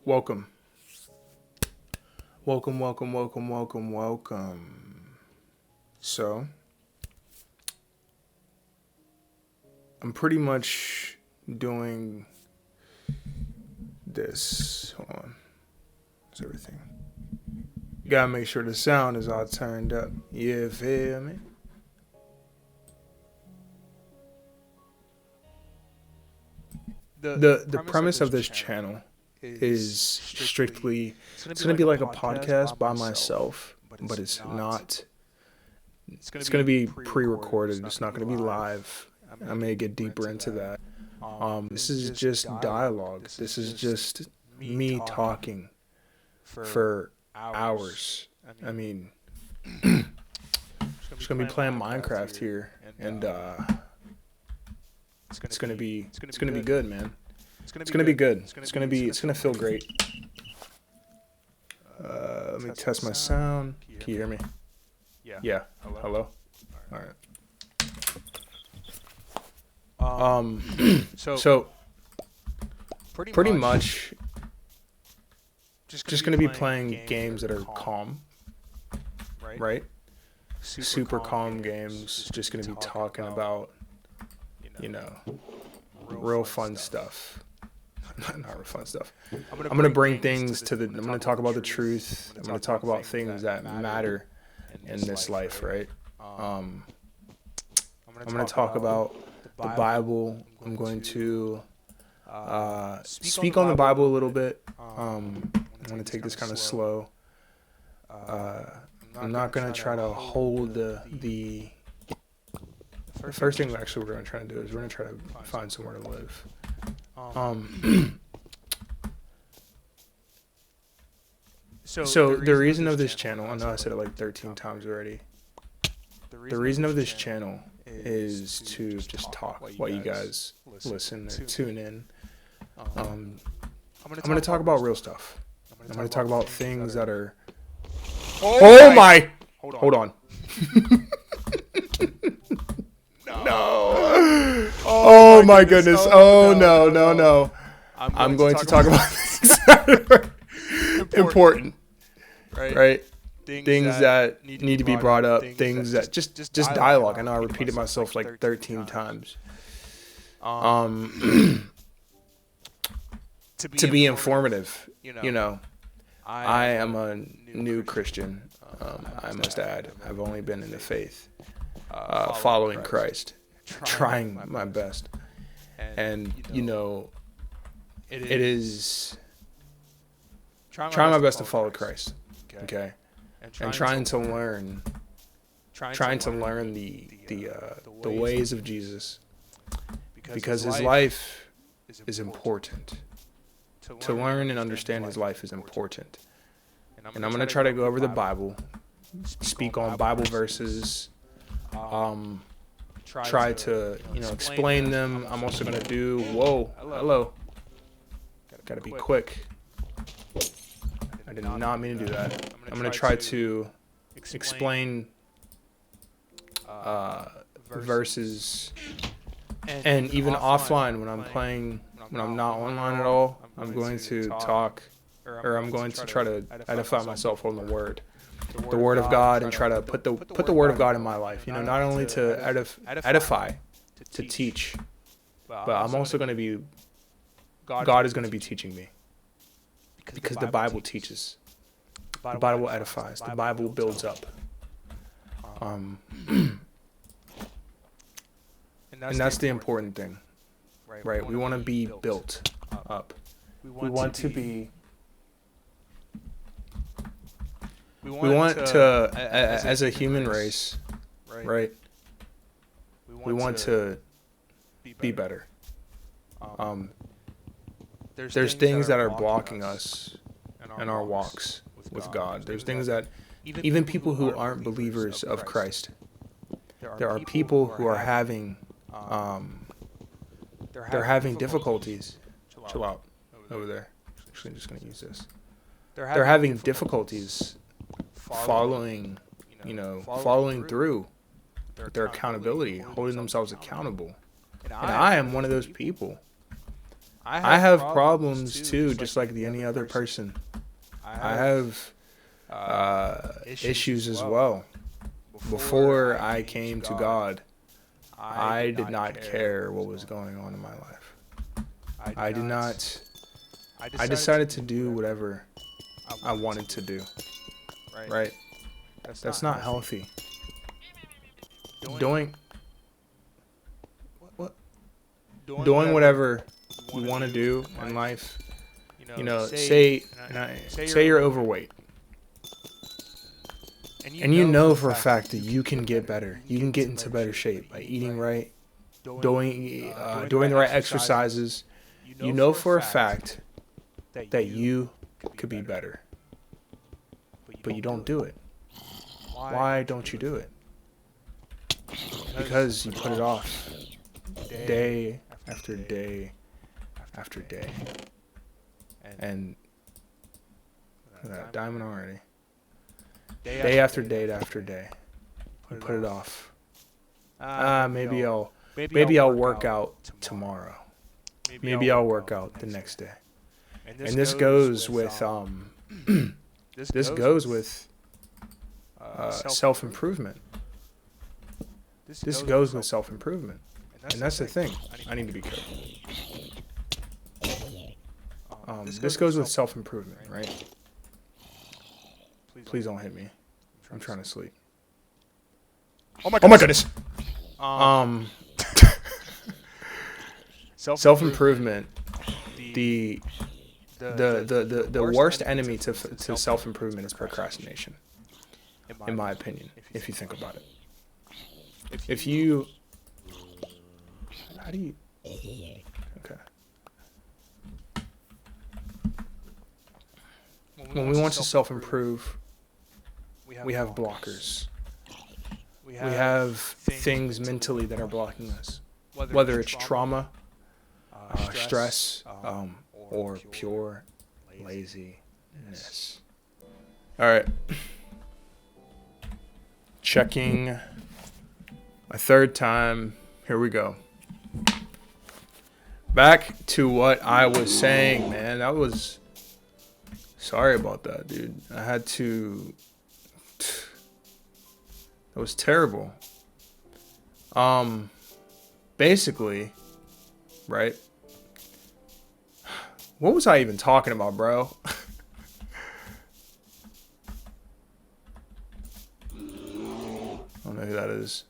Welcome. Welcome. So, I'm pretty much doing this. Hold on. That's everything. You gotta make sure the sound is all turned up. You feel me? The premise of this channel is strictly it's gonna be like a podcast by myself, but it's not. It's gonna be pre-recorded. It's not gonna be live. I may get deeper into that. This is just dialogue. This is just me talking for hours. I mean, just gonna be playing Minecraft here, and it's gonna be good, man. It's gonna be good. It's gonna feel great. Let me test my sound. Can you hear me? Yeah. Hello. All right. So pretty much just gonna be playing games that are calm, right? Super calm games. Just gonna be talking about, real fun stuff. Not real fun stuff. I'm gonna bring things to I'm gonna talk about the truth. I'm gonna talk about things that matter in this life, right? I'm gonna talk about the Bible. I'm going to speak on the Bible a little bit. I'm gonna take this kind of slow. I'm not gonna try to hold the first thing we're gonna try to do is we're gonna try to find somewhere to live. So the reason of this channel, I know I said it like 13 times already. The reason of this channel is to just talk while you guys listen or tune in. I'm gonna talk about real stuff. I'm gonna talk about things that are. Oh my! Hold on. No. Oh my goodness. Oh no. I'm going to talk about things that are important. Right? Things that need to be brought up. Things that just dialogue. I know I repeated myself like 13 times. To be informative. I am a new Christian. I must add. I've only been in the faith. Following Christ, trying my best, and it is trying my best to follow Christ, okay, and trying to learn the ways of Jesus, because his life is important. To learn and understand his life is important, and I'm gonna try to go over the Bible, speak on Bible verses. Try to explain them. I'm also gonna do hello. Gotta be quick. I did not mean to do that. I'm gonna try to explain verses, and even offline when I'm playing, when I'm not online at all, I'm going to talk, or I'm going to try to edify myself on the Word of God, and try to put the Word of God in my life. Not only to edify, to teach, but I'm also going to be. God is going to be teaching me, because the Bible teaches. The Bible edifies. The Bible builds up. And that's the important thing, right? We want to be built up. We want to be. We want to, as a human race, right? We want to be better. There's things that are blocking us in our walks with God. There's things that even people who aren't believers of Christ, there are people who are having difficulties. Chill out over there. Actually, I'm just gonna use this. They're having difficulties following through with their accountability, holding themselves accountable. And I am one of those people. I have problems too, just like any other person. I have issues as well. Before I came to God, I did not care what was going on in my life. I did not. I decided to do whatever I wanted to do. Right? That's not healthy. Doing what? Doing whatever you want to do in life. You know, say you're overweight. And you know for a fact that you can get better. You can get into better shape by eating right, doing the right exercises. You know for a fact that you could be better. But you don't do it. Why don't you do it? Because you put it off day after day after day. And that diamond already. Day after day after day. You put it off. Maybe I'll work out tomorrow. Maybe I'll work out the next day. And this goes with self-improvement. This goes with self-improvement. And that's the thing. I need to be careful. This goes with self-improvement, right? Please don't hit me. I'm trying to sleep. Oh my goodness. Self-improvement. The worst enemy to self-improvement is procrastination, in my opinion, if you think about it. How do you... Okay. When we want to self-improve, we have blockers. We have things mentally that are blocking us, whether it's trauma, stress, or pure laziness. All right. Checking a third time. Here we go. Back to what I was saying, man. Sorry about that, dude. That was terrible. Basically, right? What was I even talking about, bro? I don't know who that is.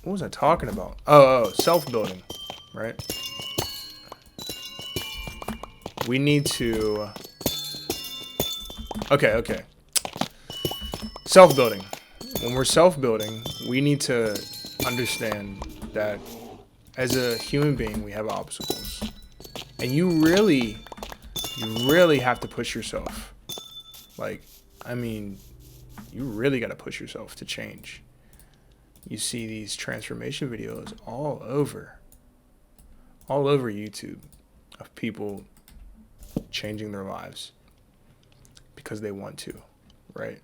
What was I talking about? Oh, self-building, right? We need to... Okay. Self-building. When we're self-building, we need to understand that as a human being, we have obstacles. And you really have to push yourself. You really got to push yourself to change. You see these transformation videos all over YouTube of people changing their lives because they want to, right?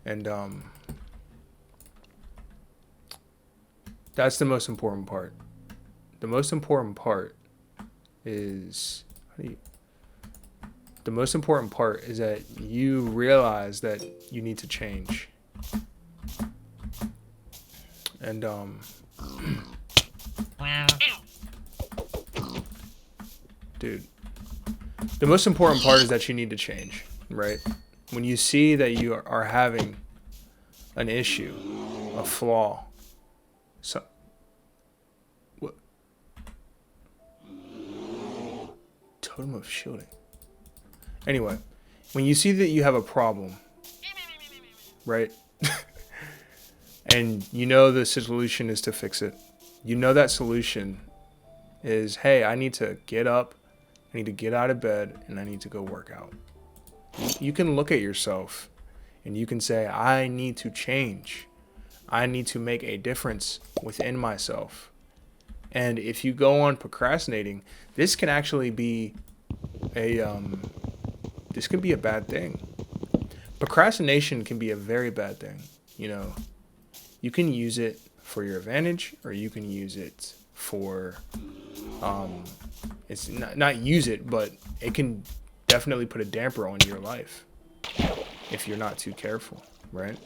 And that's the most important part. The most important part is that you realize that you need to change. And dude, the most important part is that you need to change, right? When you see that you are having an issue, a flaw, what? Totem of shielding. Anyway, when you see that you have a problem, right? And you know the solution is to fix it. You know that solution is, hey, I need to get up, I need to get out of bed, and I need to go work out. You can look at yourself and you can say, I need to change. I need to make a difference within myself. And if you go on procrastinating, this can actually be a bad thing. Procrastination can be a very bad thing. You know, you can use it for your advantage, or you can use it for it's not use it, but it can definitely put a damper on your life if you're not too careful, right?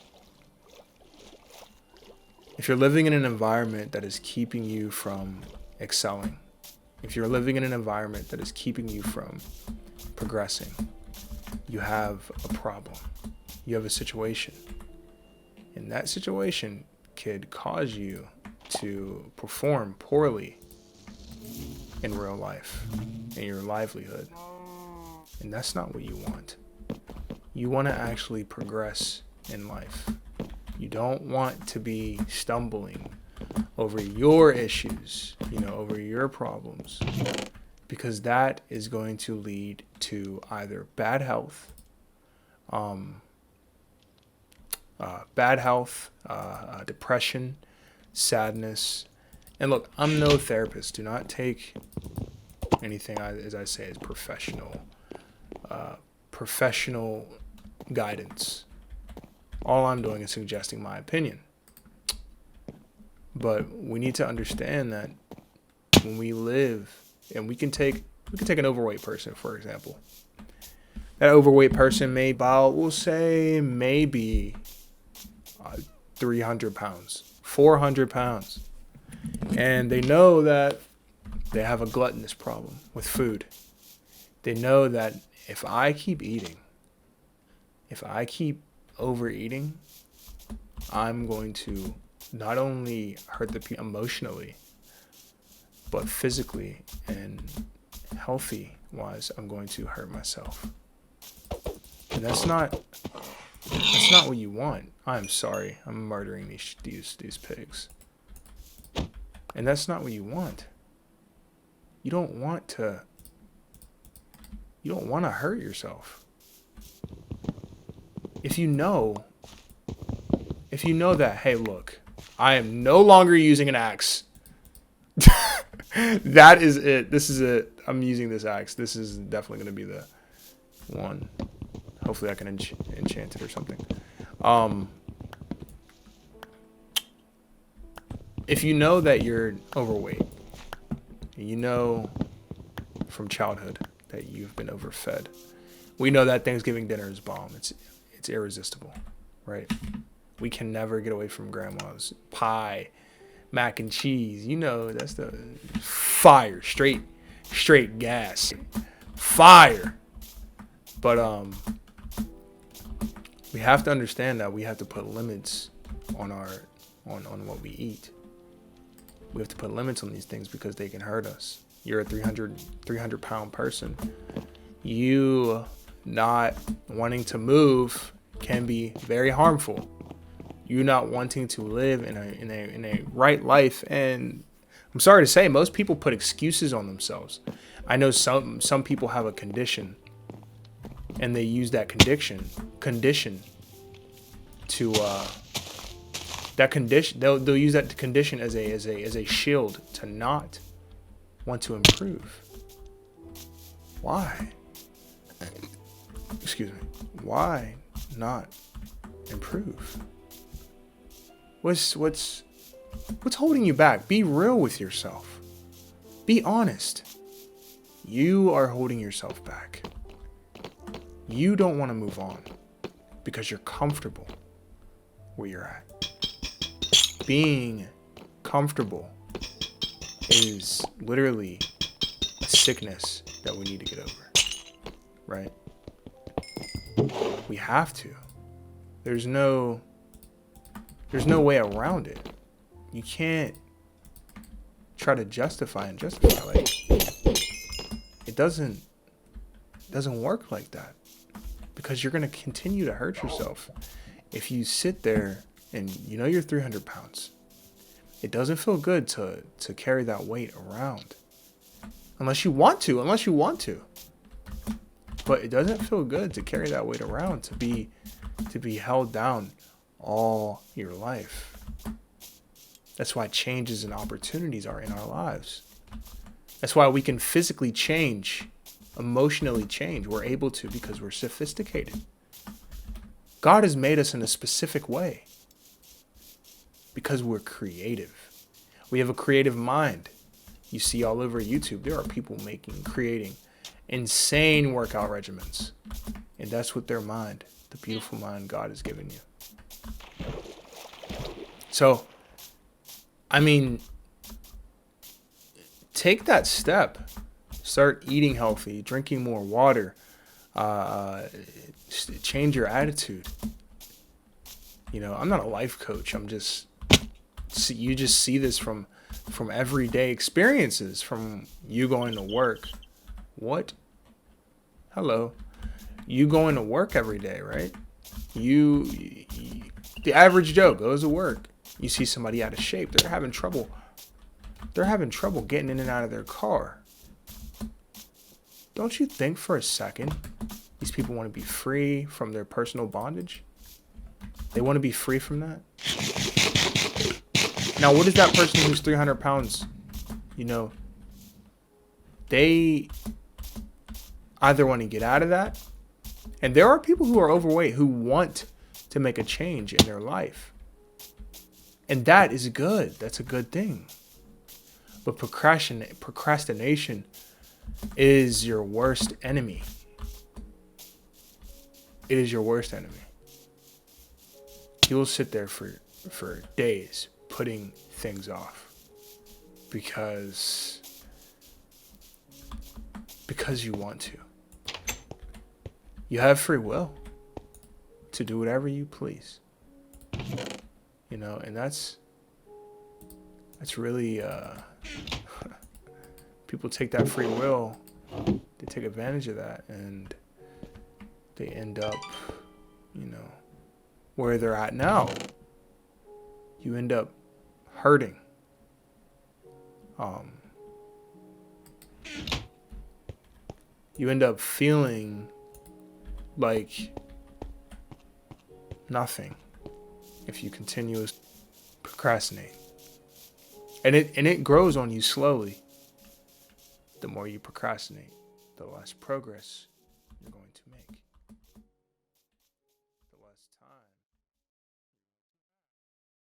If you're living in an environment that is keeping you from excelling, if you're living in an environment that is keeping you from progressing, you have a problem. You have a situation. And that situation could cause you to perform poorly in real life, in your livelihood. And that's not what you want. You want to actually progress in life. You don't want to be stumbling over your issues, over your problems, because that is going to lead to either bad health, depression, sadness. And look, I'm no therapist. Do not take anything as I say as professional guidance. All I'm doing is suggesting my opinion. But we need to understand that when we live, and we can take an overweight person, for example. That overweight person may about, we'll say, maybe 300 pounds, 400 pounds. And they know that they have a gluttonous problem with food. They know that if I keep eating, if I keep overeating, I'm going to not only hurt the people emotionally, but physically and healthy wise, I'm going to hurt myself. And that's not what you want. I'm sorry. I'm murdering these pigs. And that's not what you want. You don't want to hurt yourself. If you know that, hey, look, I am no longer using an axe. That is it. This is it. I'm using this axe. This is definitely going to be the one. Hopefully I can enchant it or something. If you know that you're overweight, you know from childhood that you've been overfed. We know that Thanksgiving dinner is bomb. It's irresistible, right? We can never get away from grandma's pie, mac and cheese. That's the fire, straight gas, fire. But we have to understand that we have to put limits on what we eat. We have to put limits on these things because they can hurt us. You're a 300 pound person. You not wanting to move can be very harmful. You not wanting to live in a right life, and I'm sorry to say, most people put excuses on themselves. I know some people have a condition, and they use that condition to that condition. They'll use that condition as a shield to not want to improve. Why? Excuse me. Why not improve? What's holding you back? Be real with yourself. Be honest. You are holding yourself back. You don't want to move on because you're comfortable where you're at. Being comfortable is literally a sickness that we need to get over, right? We have to. There's no way around it. You can't try to justify. Like, it doesn't work like that, because you're going to continue to hurt yourself if you sit there and you're 300 pounds. It doesn't feel good to carry that weight around unless you want to. But it doesn't feel good to carry that weight around, to be held down all your life. That's why changes and opportunities are in our lives. That's why we can physically change, emotionally change. We're able to because we're sophisticated. God has made us in a specific way because we're creative. We have a creative mind. You see all over YouTube, there are people creating insane workout regimens. And that's with their mind, the beautiful mind God has given you. So, I mean, take that step. Start eating healthy, drinking more water, change your attitude. You know, I'm not a life coach. You just see this from everyday experiences, from you going to work. What? Hello. You going to work every day, right? The average Joe goes to work. You see somebody out of shape. They're having trouble getting in and out of their car. Don't you think for a second these people want to be free from their personal bondage? They want to be free from that? Now, what is that person who's 300 pounds? You know, they either want to get out of that, and there are people who are overweight who want to make a change in their life. And that is good. That's a good thing. But procrastination is your worst enemy. It is your worst enemy. You'll sit there for days putting things off because you want to. You have free will to do whatever you please. You know, and that's really people take that free will, they take advantage of that, and they end up, you know, where they're at now. You end up hurting. You end up feeling like nothing if you continue to procrastinate. And it grows on you slowly. The more you procrastinate, the less progress you're going to make.